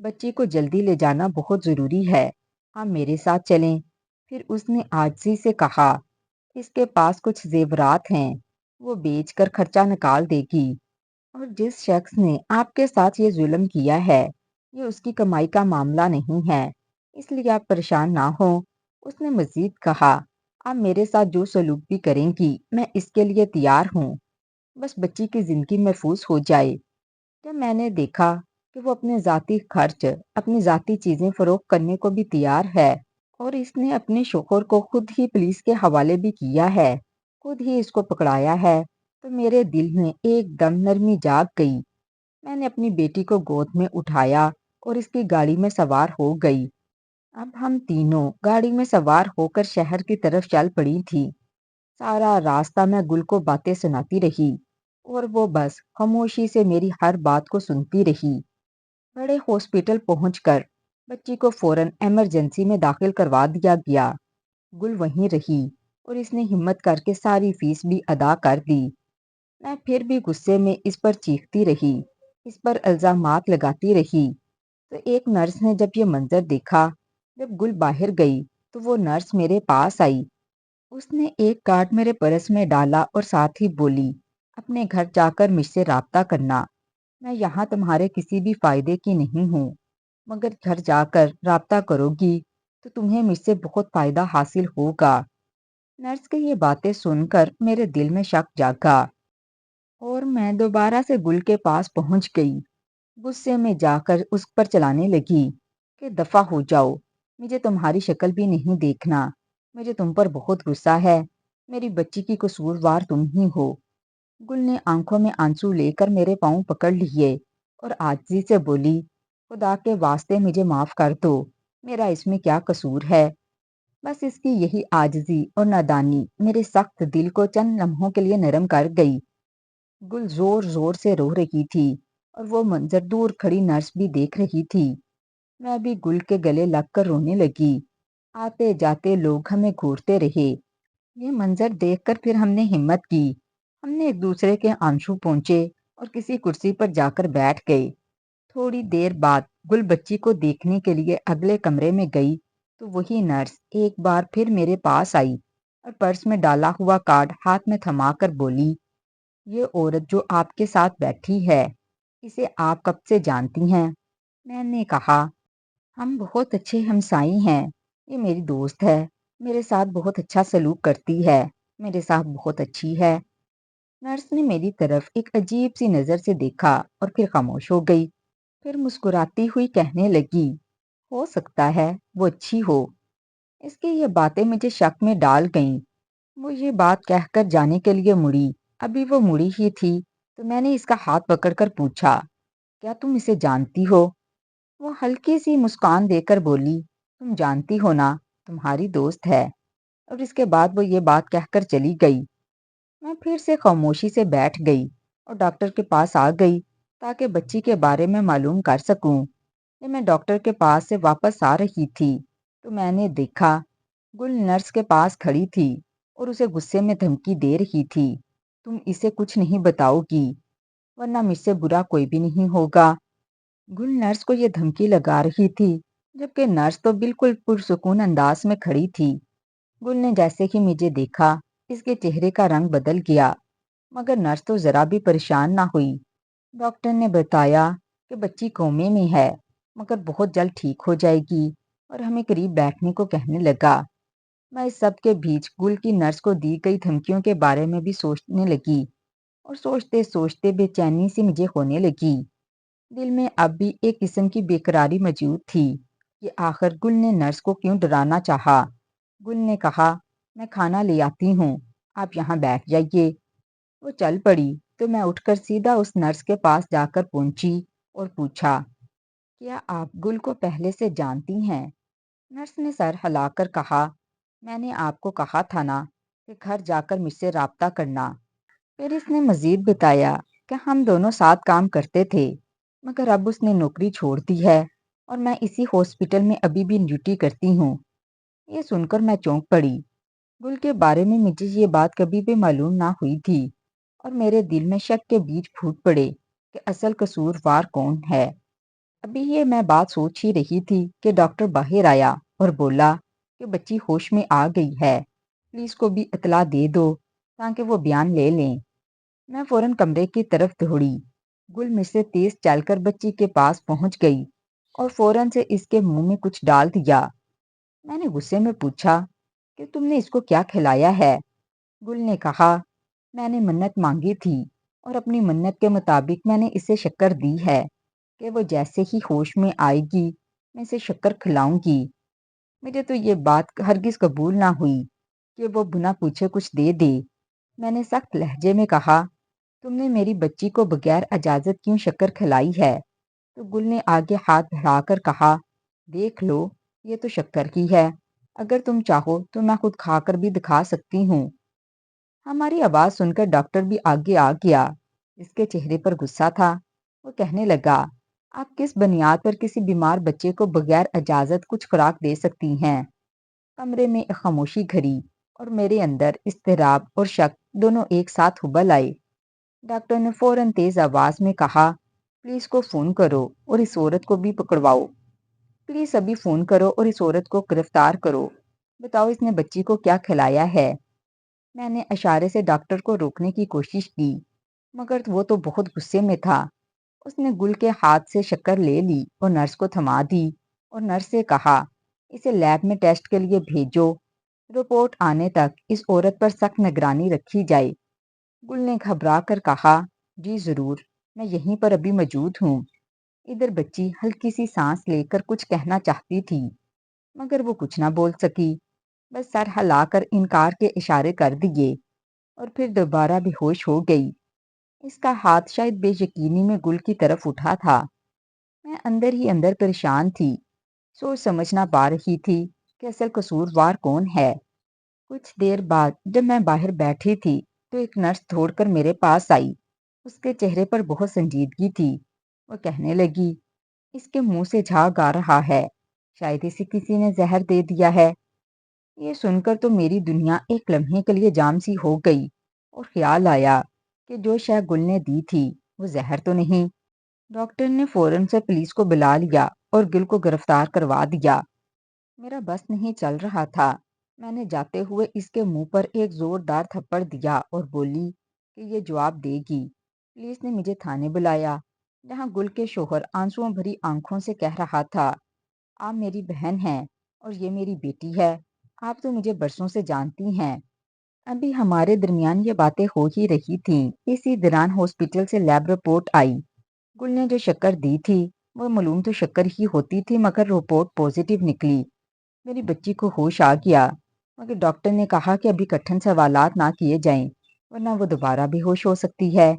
بچی کو جلدی لے جانا بہت ضروری ہے، آپ میرے ساتھ چلیں۔ پھر اس نے عاجزی سے کہا، اس کے پاس کچھ زیورات ہیں، وہ بیچ کر خرچہ نکال دے گی۔ اور جس شخص نے آپ کے ساتھ یہ ظلم کیا ہے، یہ اس کی کمائی کا معاملہ نہیں ہے، اس لیے آپ پریشان نہ ہوں۔ اس نے مزید کہا، آپ میرے ساتھ جو سلوک بھی کریں گی میں اس کے لیے تیار ہوں، بس بچی کی زندگی محفوظ ہو جائے۔ جب میں نے دیکھا کہ وہ اپنے ذاتی خرچ، اپنی ذاتی چیزیں فروخت کرنے کو بھی تیار ہے، اور اس نے اپنے شوہر کو خود ہی پولیس کے حوالے بھی کیا ہے، خود ہی اس کو پکڑایا ہے، تو میرے دل میں ایک دم نرمی جاگ گئی۔ میں نے اپنی بیٹی کو گود میں اٹھایا اور اس کی گاڑی میں سوار ہو گئی۔ اب ہم تینوں گاڑی میں سوار ہو کر شہر کی طرف چل پڑی تھی۔ سارا راستہ میں گل کو باتیں سناتی رہی اور وہ بس خاموشی سے میری ہر بات کو سنتی رہی۔ بڑے ہاسپٹل پہنچ کر بچی کو فوراً ایمرجنسی میں داخل کروا دیا گیا۔ گل وہیں رہی اور اس نے ہمت کر کے ساری فیس بھی ادا کر دی۔ میں پھر بھی غصے میں اس پر چیختی رہی، اس پر الزامات لگاتی رہی۔ تو ایک نرس نے جب یہ منظر دیکھا، جب گل باہر گئی تو وہ نرس میرے پاس آئی۔ اس نے ایک کارڈ میرے پرس میں ڈالا اور ساتھ ہی بولی، اپنے گھر جا کر مجھ سے رابطہ کرنا، میں یہاں تمہارے کسی بھی فائدے کی نہیں ہوں، مگر گھر جا کر رابطہ کرو گی تو تمہیں مجھ سے بہت فائدہ حاصل ہوگا۔ نرس کی یہ باتیں سن کر میرے دل میں شک جاگا اور میں دوبارہ سے گل کے پاس پہنچ گئی۔ غصے میں جا کر اس پر چلانے لگی کہ دفع ہو جاؤ، مجھے تمہاری شکل بھی نہیں دیکھنا، مجھے تم پر بہت غصہ ہے، میری بچی کی قصوروار تم ہی ہو۔ گل نے آنکھوں میں آنسو لے کر میرے پاؤں پکڑ لیے اور عاجزی سے بولی، خدا کے واسطے مجھے معاف کر دو، میرا اس میں کیا قصور ہے؟ بس اس کی یہی عاجزی اور نادانی میرے سخت دل کو چند لمحوں کے لیے نرم کر گئی۔ گل زور زور سے رو رہی تھی اور وہ منظر دور کھڑی نرس بھی دیکھ رہی تھی۔ میں بھی گل کے گلے لگ کر رونے لگی۔ آتے جاتے لوگ ہمیں گھورتے رہے۔ یہ منظر دیکھ کر پھر ہم نے ہمت کی، ہم نے ایک دوسرے کے آنسو پونچھے اور کسی کرسی پر جا کر بیٹھ گئے۔ تھوڑی دیر بعد گل بچی کو دیکھنے کے لیے اگلے کمرے میں گئی تو وہی نرس ایک بار پھر میرے پاس آئی اور پرس میں ڈالا ہوا کارڈ ہاتھ میں تھما کر بولی، یہ عورت جو آپ کے ساتھ بیٹھی ہے، اسے آپ کب سے جانتی ہیں؟ میں نے کہا، ہم بہت اچھے ہمسائی ہیں، یہ میری دوست ہے، میرے ساتھ بہت اچھا سلوک کرتی ہے، میرے ساتھ بہت اچھی ہے۔ نرس نے میری طرف ایک عجیب سی نظر سے دیکھا اور پھر خاموش ہو گئی۔ پھر مسکراتی ہوئی کہنے لگی، ہو سکتا ہے وہ اچھی ہو۔ اس کی یہ باتیں مجھے شک میں ڈال گئیں۔ وہ یہ بات کہہ کر جانے کے لیے مڑی، ابھی وہ مڑی ہی تھی تو میں نے اس کا ہاتھ پکڑ کر پوچھا، کیا تم اسے جانتی ہو؟ وہ ہلکی سی مسکان دے کر بولی، تم جانتی ہو نا، تمہاری دوست ہے۔ اور اس کے بعد وہ یہ بات کہہ کر چلی گئی۔ میں پھر سے خاموشی سے بیٹھ گئی اور ڈاکٹر کے پاس آ گئی تاکہ بچی کے بارے میں معلوم کر سکوں۔ جب میں ڈاکٹر کے پاس سے واپس آ رہی تھی تو میں نے دیکھا گل نرس کے پاس کھڑی تھی اور اسے غصے میں دھمکی دے رہی تھی، تم اسے کچھ نہیں بتاؤ گی ورنہ مجھ سے برا کوئی بھی نہیں ہوگا۔ گل نرس کو یہ دھمکی لگا رہی تھی جبکہ نرس تو بالکل پرسکون انداز میں کھڑی تھی۔ گل نے جیسے ہی مجھے دیکھا اس کے چہرے کا رنگ بدل گیا، مگر نرس تو ذرا بھی پریشان نہ ہوئی۔ ڈاکٹر نے بتایا کہ بچی کومے میں ہے مگر بہت جلد ٹھیک ہو جائے گی اور ہمیں قریب بیٹھنے کو کہنے لگا۔ میں اس سب کے بیچ گل کی نرس کو دی گئی دھمکیوں کے بارے میں بھی سوچنے لگی اور سوچتے سوچتے بے چینی سی مجھے ہونے لگی۔ دل میں اب بھی ایک قسم کی بےقراری موجود تھی کہ آخر گل نے نرس کو کیوں ڈرانا چاہا۔ گل نے کہا، میں کھانا لے آتی ہوں، آپ یہاں بیٹھ جائیے۔ وہ چل پڑی تو میں اٹھ کر سیدھا اس نرس کے پاس جا کر پہنچی اور پوچھا، کیا آپ گل کو پہلے سے جانتی ہیں؟ نرس نے سر ہلا کر کہا، میں نے آپ کو کہا تھا نا کہ گھر جا کر مجھ سے رابطہ کرنا۔ پھر اس نے مزید بتایا کہ ہم دونوں ساتھ کام کرتے تھے مگر اب اس نے نوکری چھوڑ دی ہے اور میں اسی ہاسپٹل میں ابھی بھی ڈیوٹی کرتی ہوں۔ یہ سن کر میں چونک پڑی۔ گل کے بارے میں مجھے یہ بات کبھی بھی معلوم نہ ہوئی تھی اور میرے دل میں شک کے بیج پھوٹ پڑے کہ اصل قصوروار کون ہے۔ ابھی یہ میں بات سوچ ہی رہی تھی کہ ڈاکٹر باہر آیا اور بولا کہ بچی ہوش میں آ گئی ہے، پولیس کو بھی اطلاع دے دو تاکہ وہ بیان لے لیں۔ میں فوراً کمرے کی طرف دوڑی۔ گل مجھ سے تیز چل کر بچی کے پاس پہنچ گئی اور فوراً سے اس کے منہ میں کچھ ڈال دیا۔ میں نے غصے میں پوچھا کہ تم نے اس کو کیا کھلایا ہے؟ گل نے کہا، میں نے منت مانگی تھی اور اپنی منت کے مطابق میں نے اسے شکر دی ہے کہ وہ جیسے ہی ہوش میں آئے گی میں اسے شکر کھلاؤں گی۔ مجھے تو یہ بات ہرگز قبول نہ ہوئی کہ وہ بنا پوچھے کچھ دے دے۔ میں نے سخت لہجے میں کہا، تم نے میری بچی کو بغیر اجازت کیوں شکر کھلائی ہے؟ تو گل نے آگے ہاتھ بڑھا کر کہا، دیکھ لو، یہ تو شکر کی ہے، اگر تم چاہو تو میں خود کھا کر بھی دکھا سکتی ہوں۔ ہماری آواز سن کر ڈاکٹر بھی آگے آ گیا۔ اس کے چہرے پر غصہ تھا۔ وہ کہنے لگا، آپ کس بنیاد پر کسی بیمار بچے کو بغیر اجازت کچھ خوراک دے سکتی ہیں؟ کمرے میں ایک خاموشی گھری اور میرے اندر اضطراب اور شک دونوں ایک ساتھ ابل آئے۔ ڈاکٹر نے فوراً تیز آواز میں کہا، پولیس کو فون کرو اور اس عورت کو بھی پکڑواؤ۔ پلیز ابھی فون کرو اور اس عورت کو گرفتار کرو۔ بتاؤ اس نے بچی کو کیا کھلایا ہے؟ میں نے اشارے سے ڈاکٹر کو روکنے کی کوشش کی، مگر وہ تو بہت غصے میں تھا۔ اس نے گل کے ہاتھ سے شکر لے لی اور نرس کو تھما دی اور نرس سے کہا، اسے لیب میں ٹیسٹ کے لیے بھیجو۔ رپورٹ آنے تک اس عورت پر سخت نگرانی رکھی جائے۔ گل نے گھبرا کر کہا، جی ضرور، میں یہیں پر ابھی موجود ہوں۔ ادھر بچی ہلکی سی سانس لے کر کچھ کہنا چاہتی تھی، مگر وہ کچھ نہ بول سکی، بس سر ہلا کر انکار کے اشارے کر دیے اور پھر دوبارہ بے ہوش ہو گئی۔ اس کا ہاتھ شاید بے یقینی میں گل کی طرف اٹھا تھا۔ میں اندر ہی اندر پریشان تھی، سوچ سمجھ نہ پا رہی تھی کہ اصل قصوروار کون ہے۔ کچھ دیر بعد جب میں باہر بیٹھی تھی تو ایک نرس دوڑ کر میرے پاس آئی۔ اس کے چہرے پر بہت سنجیدگی تھی۔ وہ کہنے لگی، اس کے منہ سے جھاگ آ رہا ہے، شاید اسے کسی نے زہر دے دیا ہے۔ یہ سن کر تو میری دنیا ایک لمحے کے لیے جام سی ہو گئی اور خیال آیا کہ جو شے گل نے دی تھی وہ زہر تو نہیں۔ ڈاکٹر نے فوراً سے پولیس کو بلا لیا اور گل کو گرفتار کروا دیا۔ میرا بس نہیں چل رہا تھا۔ میں نے جاتے ہوئے اس کے منہ پر ایک زوردار تھپڑ دیا اور بولی کہ یہ جواب دے گی۔ پولیس نے مجھے تھانے بلایا، جہاں گل کے شوہر آنسوؤں بھری آنکھوں سے کہہ رہا تھا، آپ میری بہن ہیں اور یہ میری بیٹی ہے، آپ تو مجھے برسوں سے جانتی ہیں۔ ابھی ہمارے درمیان یہ باتیں ہو ہی رہی تھیں، اسی دوران ہاسپٹل سے لیب رپورٹ آئی۔ گل نے جو شکر دی تھی وہ معلوم تو شکر ہی ہوتی تھی، مگر رپورٹ پازیٹیو نکلی۔ میری بچی کو ہوش آ گیا، مگر ڈاکٹر نے کہا کہ ابھی کٹھن سوالات نہ کیے جائیں ورنہ وہ دوبارہ بھی ہوش ہو سکتی ہے۔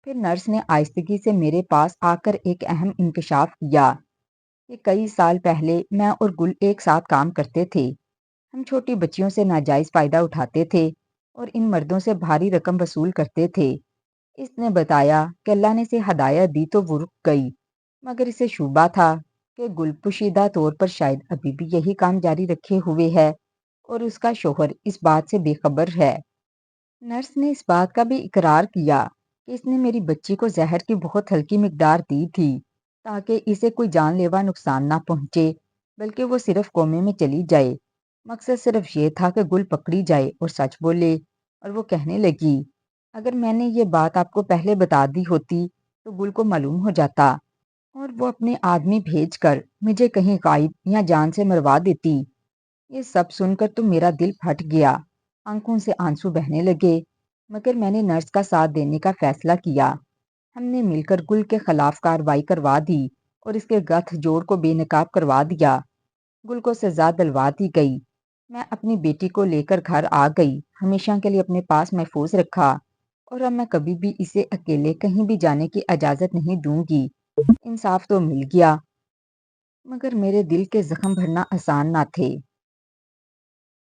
پھر نرس نے آہستگی سے میرے پاس آ کر ایک اہم انکشاف کیا کہ کئی سال پہلے میں اور گل ایک ساتھ کام کرتے تھے۔ ہم چھوٹی بچیوں سے ناجائز فائدہ اٹھاتے تھے اور ان مردوں سے بھاری رقم وصول کرتے تھے۔ اس نے بتایا کہ اللہ نے اسے ہدایت دی تو وہ رک گئی، مگر اسے شبہ تھا کہ گل پوشیدہ طور پر شاید ابھی بھی یہی کام جاری رکھے ہوئے ہے اور اس کا شوہر اس بات سے بے خبر ہے۔ نرس نے اس بات کا بھی اقرار کیا کہ اس نے میری بچی کو زہر کی بہت ہلکی مقدار دی تھی تاکہ اسے کوئی جان لیوا نقصان نہ پہنچے، بلکہ وہ صرف کومے میں چلی جائے۔ مقصد صرف یہ تھا کہ گل پکڑی جائے اور سچ بولے۔ اور وہ کہنے لگی، اگر میں نے یہ بات آپ کو پہلے بتا دی ہوتی تو گل کو معلوم ہو جاتا اور وہ اپنے آدمی بھیج کر مجھے کہیں غائب یا جان سے مروا دیتی۔ یہ سب سن کر تو میرا دل پھٹ گیا، آنکھوں سے آنسو بہنے لگے، مگر میں نے نرس کا ساتھ دینے کا فیصلہ کیا۔ ہم نے مل کر گل کے خلاف کارروائی کروا دی اور اس کے گٹھ جوڑ کو بے نقاب کروا دیا۔ گل کو سزا دلوا دی گئی۔ میں اپنی بیٹی کو لے کر گھر آ گئی، ہمیشہ کے لیے اپنے پاس محفوظ رکھا، اور اب میں کبھی بھی اسے اکیلے کہیں بھی جانے کی اجازت نہیں دوں گی۔ انصاف تو مل گیا، مگر میرے دل کے زخم بھرنا آسان نہ تھے۔